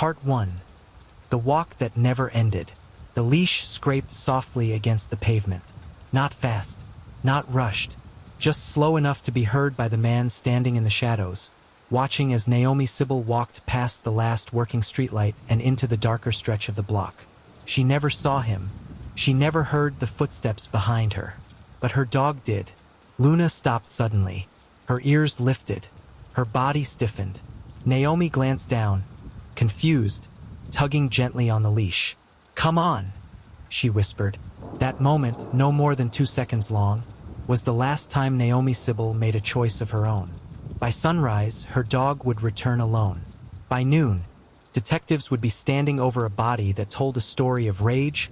Part 1. The walk that never ended. The leash scraped softly against the pavement. Not fast, not rushed, just slow enough to be heard by the man standing in the shadows, watching as Naomi Sybill walked past the last working streetlight and into the darker stretch of the block. She never saw him. She never heard the footsteps behind her. But her dog did. Luna stopped suddenly. Her ears lifted. Her body stiffened. Naomi glanced down, confused, tugging gently on the leash. "Come on," she whispered. That moment, no more than 2 seconds long, was the last time Naomi Sybill made a choice of her own. By sunrise, her dog would return alone. By noon, detectives would be standing over a body that told a story of rage,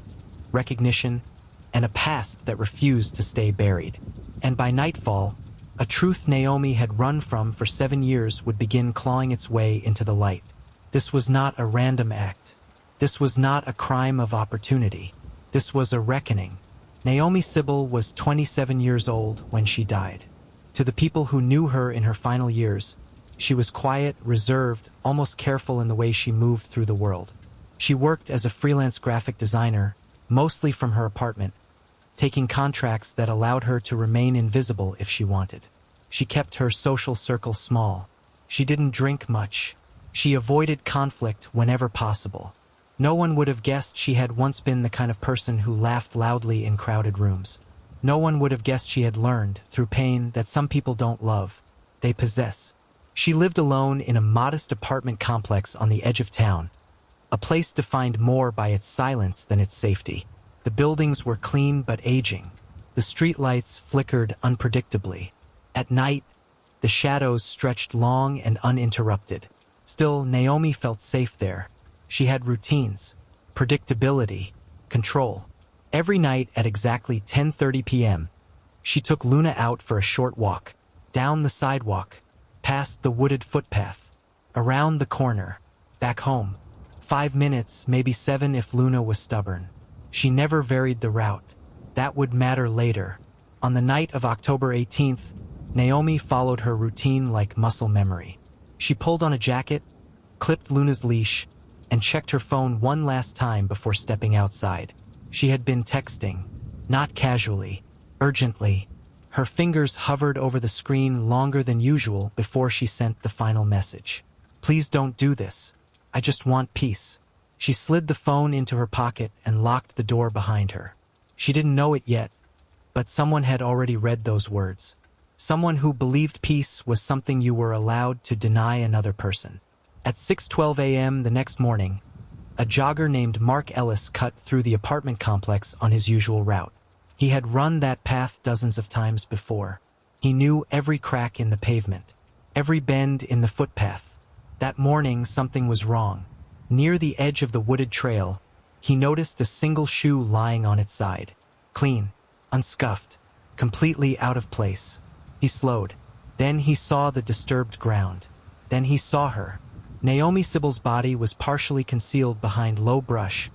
recognition, and a past that refused to stay buried. And by nightfall, a truth Naomi had run from for 7 years would begin clawing its way into the light. This was not a random act. This was not a crime of opportunity. This was a reckoning. Naomi Sybill was 27 years old when she died. To the people who knew her in her final years, she was quiet, reserved, almost careful in the way she moved through the world. She worked as a freelance graphic designer, mostly from her apartment, taking contracts that allowed her to remain invisible if she wanted. She kept her social circle small. She didn't drink much. She avoided conflict whenever possible. No one would have guessed she had once been the kind of person who laughed loudly in crowded rooms. No one would have guessed she had learned, through pain, that some people don't love, they possess. She lived alone in a modest apartment complex on the edge of town, a place defined more by its silence than its safety. The buildings were clean but aging. The streetlights flickered unpredictably. At night, the shadows stretched long and uninterrupted. Still, Naomi felt safe there. She had routines, predictability, control. Every night at exactly 10:30 p.m., she took Luna out for a short walk, down the sidewalk, past the wooded footpath, around the corner, back home. 5 minutes, maybe 7 if Luna was stubborn. She never varied the route. That would matter later. On the night of October 18th, Naomi followed her routine like muscle memory. She pulled on a jacket, clipped Luna's leash, and checked her phone one last time before stepping outside. She had been texting, not casually, urgently. Her fingers hovered over the screen longer than usual before she sent the final message. "Please don't do this. I just want peace." She slid the phone into her pocket and locked the door behind her. She didn't know it yet, but someone had already read those words. Someone who believed peace was something you were allowed to deny another person. At 6:12 a.m. the next morning, a jogger named Mark Ellis cut through the apartment complex on his usual route. He had run that path dozens of times before. He knew every crack in the pavement, every bend in the footpath. That morning, something was wrong. Near the edge of the wooded trail, he noticed a single shoe lying on its side. Clean, unscuffed, completely out of place. He slowed. Then he saw the disturbed ground. Then he saw her. Naomi Sybill's body was partially concealed behind low brush,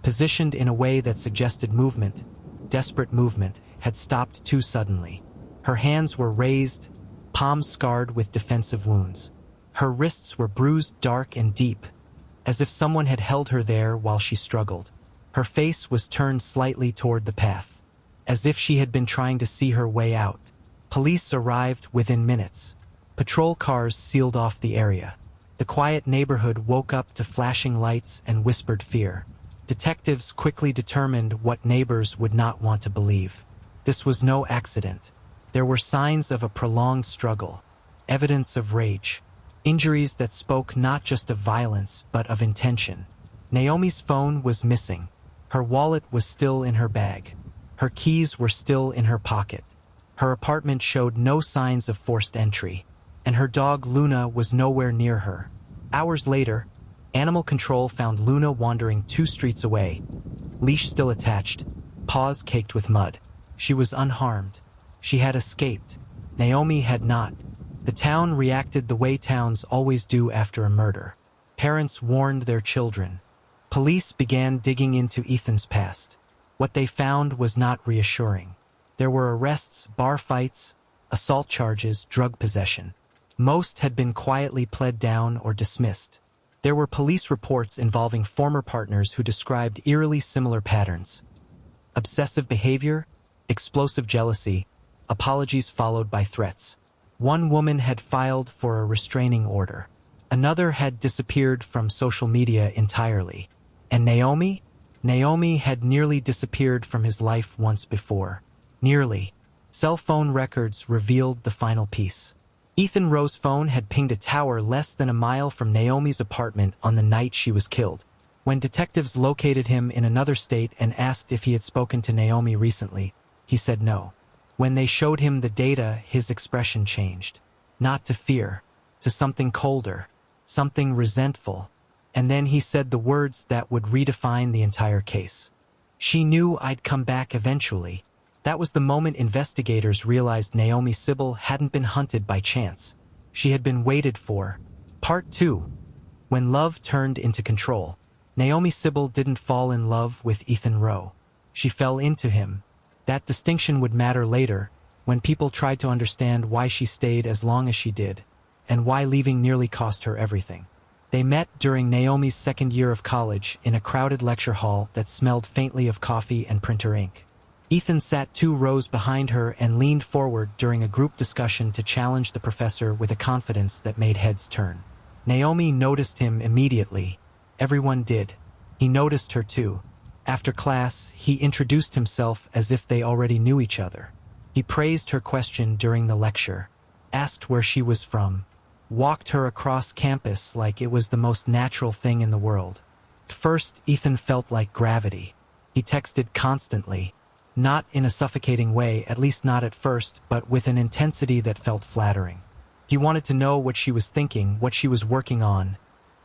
positioned in a way that suggested movement, desperate movement, had stopped too suddenly. Her hands were raised, palms scarred with defensive wounds. Her wrists were bruised dark and deep, as if someone had held her there while she struggled. Her face was turned slightly toward the path, as if she had been trying to see her way out. Police arrived within minutes. Patrol cars sealed off the area. The quiet neighborhood woke up to flashing lights and whispered fear. Detectives quickly determined what neighbors would not want to believe. This was no accident. There were signs of a prolonged struggle, evidence of rage, injuries that spoke not just of violence but of intention. Naomi's phone was missing. Her wallet was still in her bag. Her keys were still in her pocket. Her apartment showed no signs of forced entry, and her dog Luna was nowhere near her. Hours later, Animal Control found Luna wandering 2 streets away, leash still attached, paws caked with mud. She was unharmed. She had escaped. Naomi had not. The town reacted the way towns always do after a murder. Parents warned their children. Police began digging into Ethan's past. What they found was not reassuring. There were arrests, bar fights, assault charges, drug possession. Most had been quietly pled down or dismissed. There were police reports involving former partners who described eerily similar patterns. Obsessive behavior, explosive jealousy, apologies followed by threats. One woman had filed for a restraining order. Another had disappeared from social media entirely. And Naomi? Naomi had nearly disappeared from his life once before. Nearly. Cell phone records revealed the final piece. Ethan Rowe's phone had pinged a tower less than a mile from Naomi's apartment on the night she was killed. When detectives located him in another state and asked if he had spoken to Naomi recently, he said no. When they showed him the data, his expression changed. Not to fear, to something colder, something resentful. And then he said the words that would redefine the entire case. She knew I'd come back eventually. That was the moment investigators realized Naomi Sybill hadn't been hunted by chance. She had been waited for. Part 2. When love turned into control. Naomi Sybill didn't fall in love with Ethan Rowe. She fell into him. That distinction would matter later, when people tried to understand why she stayed as long as she did, and why leaving nearly cost her everything. They met during Naomi's second year of college in a crowded lecture hall that smelled faintly of coffee and printer ink. Ethan sat 2 rows behind her and leaned forward during a group discussion to challenge the professor with a confidence that made heads turn. Naomi noticed him immediately. Everyone did. He noticed her too. After class, he introduced himself as if they already knew each other. He praised her question during the lecture, asked where she was from, walked her across campus like it was the most natural thing in the world. At first, Ethan felt like gravity. He texted constantly. Not in a suffocating way, at least not at first, but with an intensity that felt flattering. He wanted to know what she was thinking, what she was working on,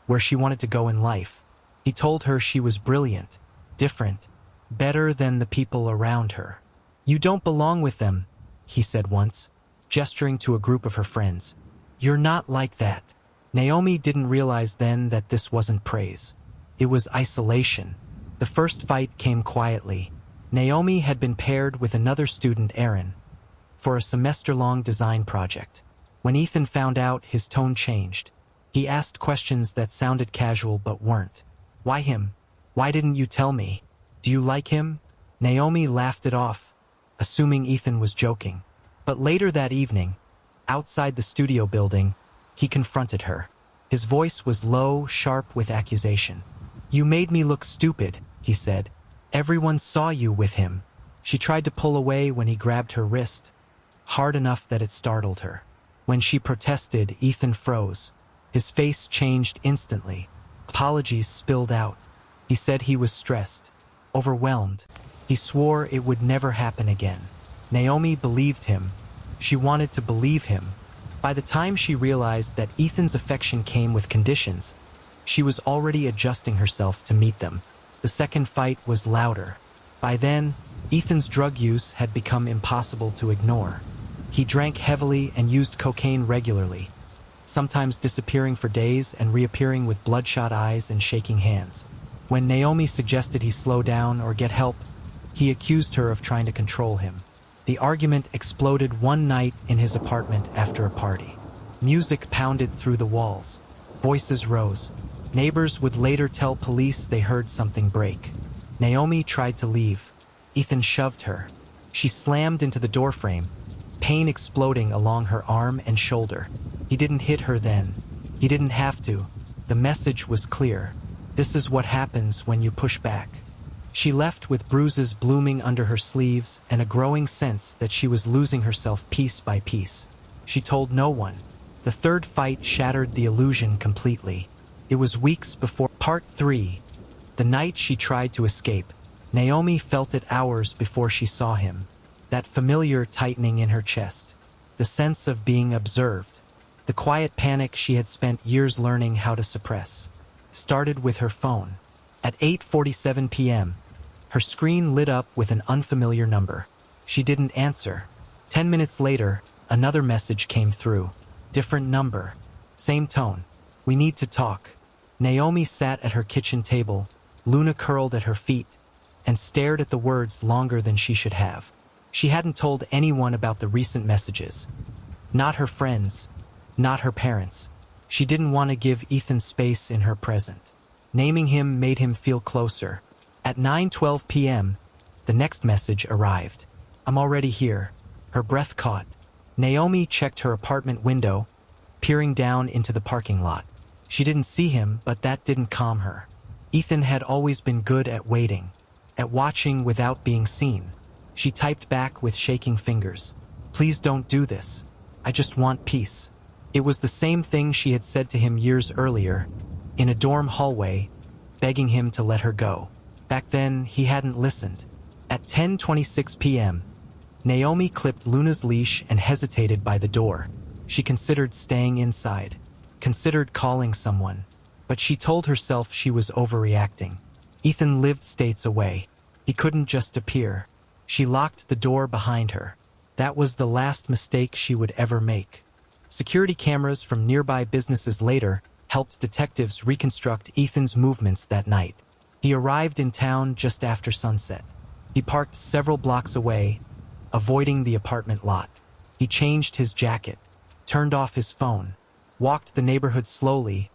where she wanted to go in life. He told her she was brilliant, different, better than the people around her. "You don't belong with them," he said once, gesturing to a group of her friends. "You're not like that." Naomi didn't realize then that this wasn't praise. It was isolation. The first fight came quietly. Naomi had been paired with another student, Aaron, for a semester-long design project. When Ethan found out, his tone changed. He asked questions that sounded casual but weren't. "Why him? Why didn't you tell me? Do you like him?" Naomi laughed it off, assuming Ethan was joking. But later that evening, outside the studio building, he confronted her. His voice was low, sharp with accusation. "You made me look stupid," he said. "Everyone saw you with him." She tried to pull away when he grabbed her wrist, hard enough that it startled her. When she protested, Ethan froze. His face changed instantly. Apologies spilled out. He said he was stressed, overwhelmed. He swore it would never happen again. Naomi believed him. She wanted to believe him. By the time she realized that Ethan's affection came with conditions, she was already adjusting herself to meet them. The second fight was louder. By then, Ethan's drug use had become impossible to ignore. He drank heavily and used cocaine regularly, sometimes disappearing for days and reappearing with bloodshot eyes and shaking hands. When Naomi suggested he slow down or get help, he accused her of trying to control him. The argument exploded one night in his apartment after a party. Music pounded through the walls. Voices rose. Neighbors would later tell police they heard something break. Naomi tried to leave. Ethan shoved her. She slammed into the doorframe, pain exploding along her arm and shoulder. He didn't hit her then. He didn't have to. The message was clear. This is what happens when you push back. She left with bruises blooming under her sleeves and a growing sense that she was losing herself piece by piece. She told no one. The third fight shattered the illusion completely. It was weeks before Part 3. The night she tried to escape. Naomi felt it hours before she saw him. That familiar tightening in her chest. The sense of being observed. The quiet panic she had spent years learning how to suppress. Started with her phone. At 8:47 p.m., her screen lit up with an unfamiliar number. She didn't answer. 10 minutes later, another message came through. Different number. Same tone. "We need to talk." Naomi sat at her kitchen table, Luna curled at her feet, and stared at the words longer than she should have. She hadn't told anyone about the recent messages. Not her friends. Not her parents. She didn't want to give Ethan space in her present. Naming him made him feel closer. At 9:12 p.m., the next message arrived. "I'm already here." Her breath caught. Naomi checked her apartment window, peering down into the parking lot. She didn't see him, but that didn't calm her. Ethan had always been good at waiting, at watching without being seen. She typed back with shaking fingers. "Please don't do this. I just want peace." It was the same thing she had said to him years earlier, in a dorm hallway, begging him to let her go. Back then, he hadn't listened. At 10:26 p.m., Naomi clipped Luna's leash and hesitated by the door. She considered staying inside, considered calling someone, but she told herself she was overreacting. Ethan lived states away. He couldn't just appear. She locked the door behind her. That was the last mistake she would ever make. Security cameras from nearby businesses later helped detectives reconstruct Ethan's movements that night. He arrived in town just after sunset. He parked several blocks away, avoiding the apartment lot. He changed his jacket, turned off his phone, walked the neighborhood slowly,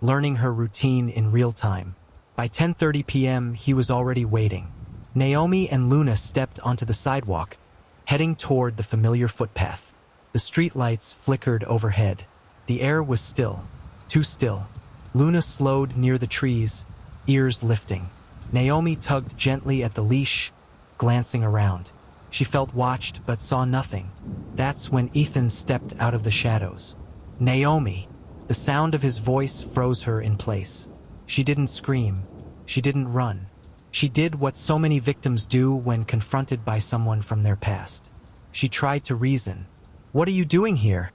learning her routine in real time. By 10:30 p.m., he was already waiting. Naomi and Luna stepped onto the sidewalk, heading toward the familiar footpath. The streetlights flickered overhead. The air was still, too still. Luna slowed near the trees, ears lifting. Naomi tugged gently at the leash, glancing around. She felt watched but saw nothing. That's when Ethan stepped out of the shadows. "Naomi!" The sound of his voice froze her in place. She didn't scream. She didn't run. She did what so many victims do when confronted by someone from their past. She tried to reason. "What are you doing here?"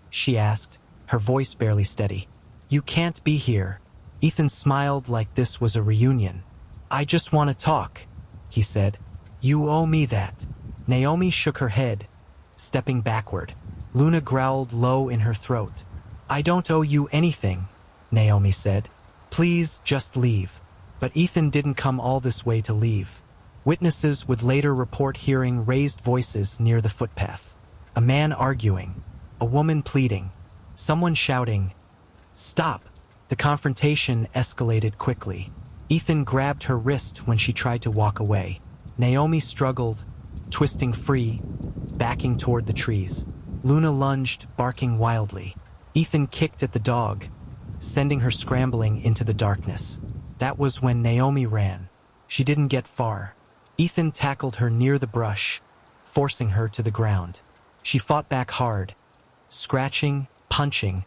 she asked, her voice barely steady. "You can't be here." Ethan smiled like this was a reunion. "I just want to talk," he said. "You owe me that." Naomi shook her head, stepping backward. Luna growled low in her throat. "I don't owe you anything," Naomi said. "Please just leave." But Ethan didn't come all this way to leave. Witnesses would later report hearing raised voices near the footpath. A man arguing, a woman pleading, someone shouting, "Stop!" The confrontation escalated quickly. Ethan grabbed her wrist when she tried to walk away. Naomi struggled, twisting free, backing toward the trees. Luna lunged, barking wildly. Ethan kicked at the dog, sending her scrambling into the darkness. That was when Naomi ran. She didn't get far. Ethan tackled her near the brush, forcing her to the ground. She fought back hard, scratching, punching,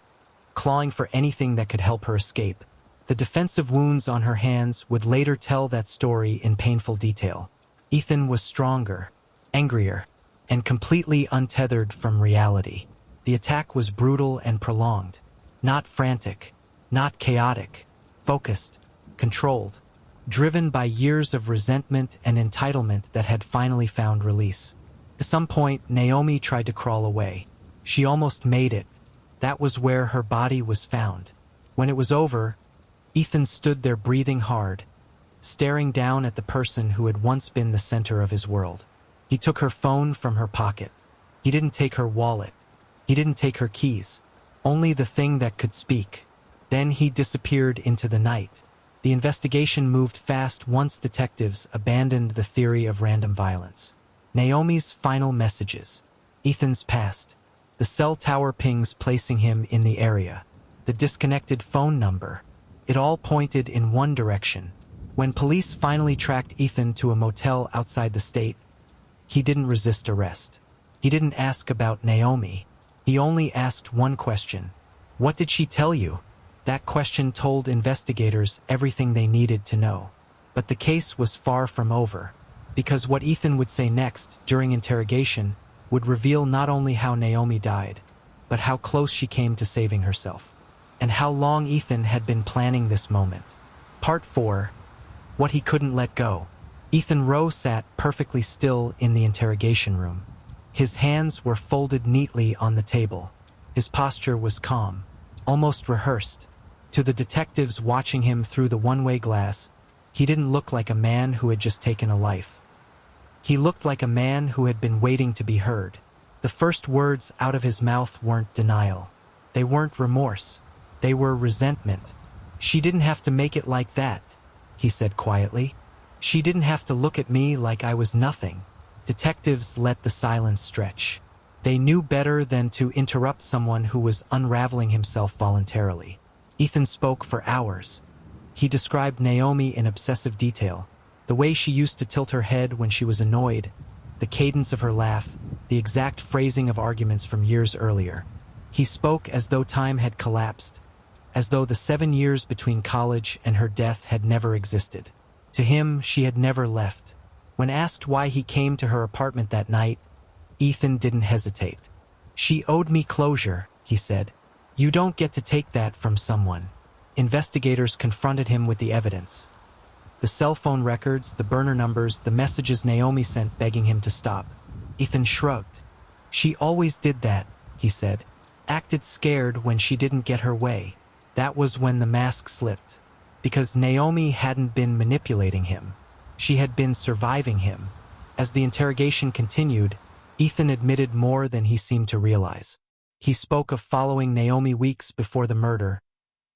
clawing for anything that could help her escape. The defensive wounds on her hands would later tell that story in painful detail. Ethan was stronger, angrier, and completely untethered from reality. The attack was brutal and prolonged. Not frantic, not chaotic, focused, controlled, driven by years of resentment and entitlement that had finally found release. At some point, Naomi tried to crawl away. She almost made it. That was where her body was found. When it was over, Ethan stood there breathing hard, staring down at the person who had once been the center of his world. He took her phone from her pocket. He didn't take her wallet. He didn't take her keys. Only the thing that could speak. Then he disappeared into the night. The investigation moved fast once detectives abandoned the theory of random violence. Naomi's final messages. Ethan's past. The cell tower pings placing him in the area. The disconnected phone number. It all pointed in one direction. When police finally tracked Ethan to a motel outside the state, he didn't resist arrest. He didn't ask about Naomi. He only asked one question. "What did she tell you?" That question told investigators everything they needed to know. But the case was far from over, because what Ethan would say next during interrogation would reveal not only how Naomi died, but how close she came to saving herself, and how long Ethan had been planning this moment. Part 4. What he couldn't let go. Ethan Rowe sat perfectly still in the interrogation room. His hands were folded neatly on the table. His posture was calm, almost rehearsed. To the detectives watching him through the one-way glass, he didn't look like a man who had just taken a life. He looked like a man who had been waiting to be heard. The first words out of his mouth weren't denial. They weren't remorse. They were resentment. "She didn't have to make it like that," he said quietly. "She didn't have to look at me like I was nothing." Detectives let the silence stretch. They knew better than to interrupt someone who was unraveling himself voluntarily. Ethan spoke for hours. He described Naomi in obsessive detail, the way she used to tilt her head when she was annoyed, the cadence of her laugh, the exact phrasing of arguments from years earlier. He spoke as though time had collapsed, as though the 7 years between college and her death had never existed. To him, she had never left. When asked why he came to her apartment that night, Ethan didn't hesitate. "She owed me closure," he said. "You don't get to take that from someone." Investigators confronted him with the evidence. The cell phone records, the burner numbers, the messages Naomi sent begging him to stop. Ethan shrugged. "She always did that," he said. "Acted scared when she didn't get her way." That was when the mask slipped. Because Naomi hadn't been manipulating him. She had been surviving him. As the interrogation continued, Ethan admitted more than he seemed to realize. He spoke of following Naomi weeks before the murder,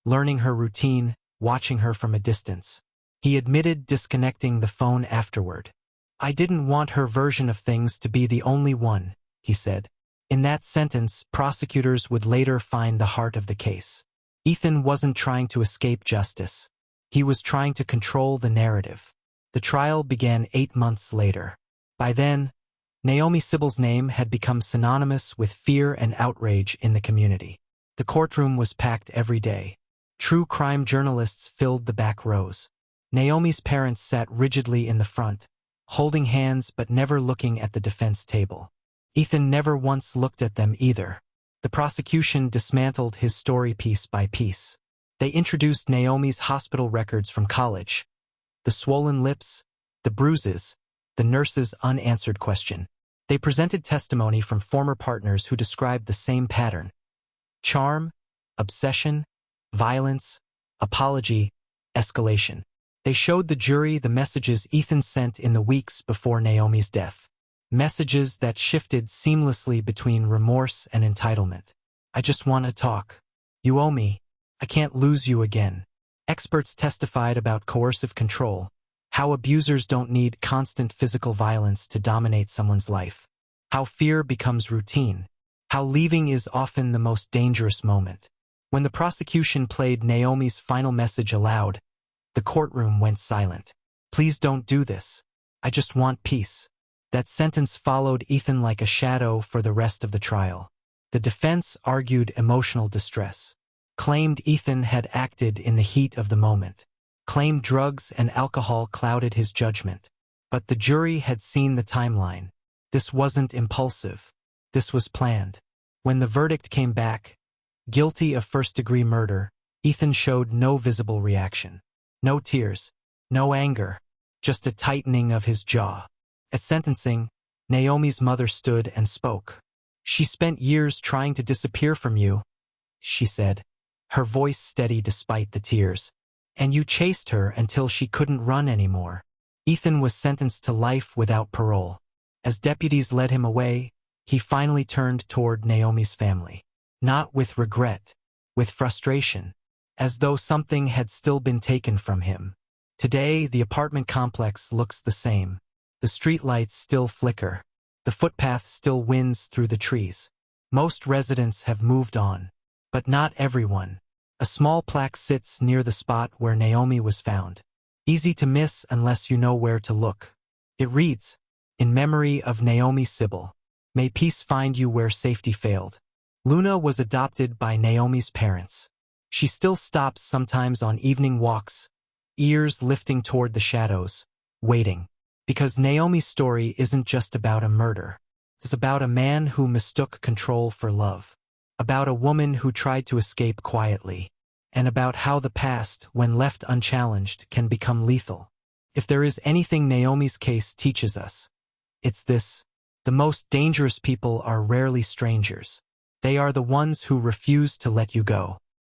learning her routine, watching her from a distance. He admitted disconnecting the phone afterward. "I didn't want her version of things to be the only one," he said. In that sentence, prosecutors would later find the heart of the case. Ethan wasn't trying to escape justice. He was trying to control the narrative. The trial began 8 months later. By then, Naomi Sybill's name had become synonymous with fear and outrage in the community. The courtroom was packed every day. True crime journalists filled the back rows. Naomi's parents sat rigidly in the front, holding hands but never looking at the defense table. Ethan never once looked at them either. The prosecution dismantled his story piece by piece. They introduced Naomi's hospital records from college. The swollen lips, the bruises, the nurse's unanswered question. They presented testimony from former partners who described the same pattern. Charm, obsession, violence, apology, escalation. They showed the jury the messages Ethan sent in the weeks before Naomi's death. Messages that shifted seamlessly between remorse and entitlement. "I just want to talk. You owe me. I can't lose you again." Experts testified about coercive control, how abusers don't need constant physical violence to dominate someone's life, how fear becomes routine, how leaving is often the most dangerous moment. When the prosecution played Naomi's final message aloud, the courtroom went silent. "Please don't do this. I just want peace." That sentence followed Ethan like a shadow for the rest of the trial. The defense argued emotional distress, claimed Ethan had acted in the heat of the moment, claimed drugs and alcohol clouded his judgment. But the jury had seen the timeline. This wasn't impulsive. This was planned. When the verdict came back, guilty of first-degree murder, Ethan showed no visible reaction. No tears, no anger, just a tightening of his jaw. At sentencing, Naomi's mother stood and spoke. "She spent years trying to disappear from you," she said, her voice steady despite the tears. "And you chased her until she couldn't run anymore." Ethan was sentenced to life without parole. As deputies led him away, he finally turned toward Naomi's family. Not with regret, with frustration, as though something had still been taken from him. Today, the apartment complex looks the same. The streetlights still flicker. The footpath still winds through the trees. Most residents have moved on. But not everyone. A small plaque sits near the spot where Naomi was found. Easy to miss unless you know where to look. It reads, "In memory of Naomi Sybill. May peace find you where safety failed." Luna was adopted by Naomi's parents. She still stops sometimes on evening walks, ears lifting toward the shadows, waiting. Because Naomi's story isn't just about a murder. It's about a man who mistook control for love. About a woman who tried to escape quietly. And about how the past, when left unchallenged, can become lethal. If there is anything Naomi's case teaches us, it's this: the most dangerous people are rarely strangers. They are the ones who refuse to let you go.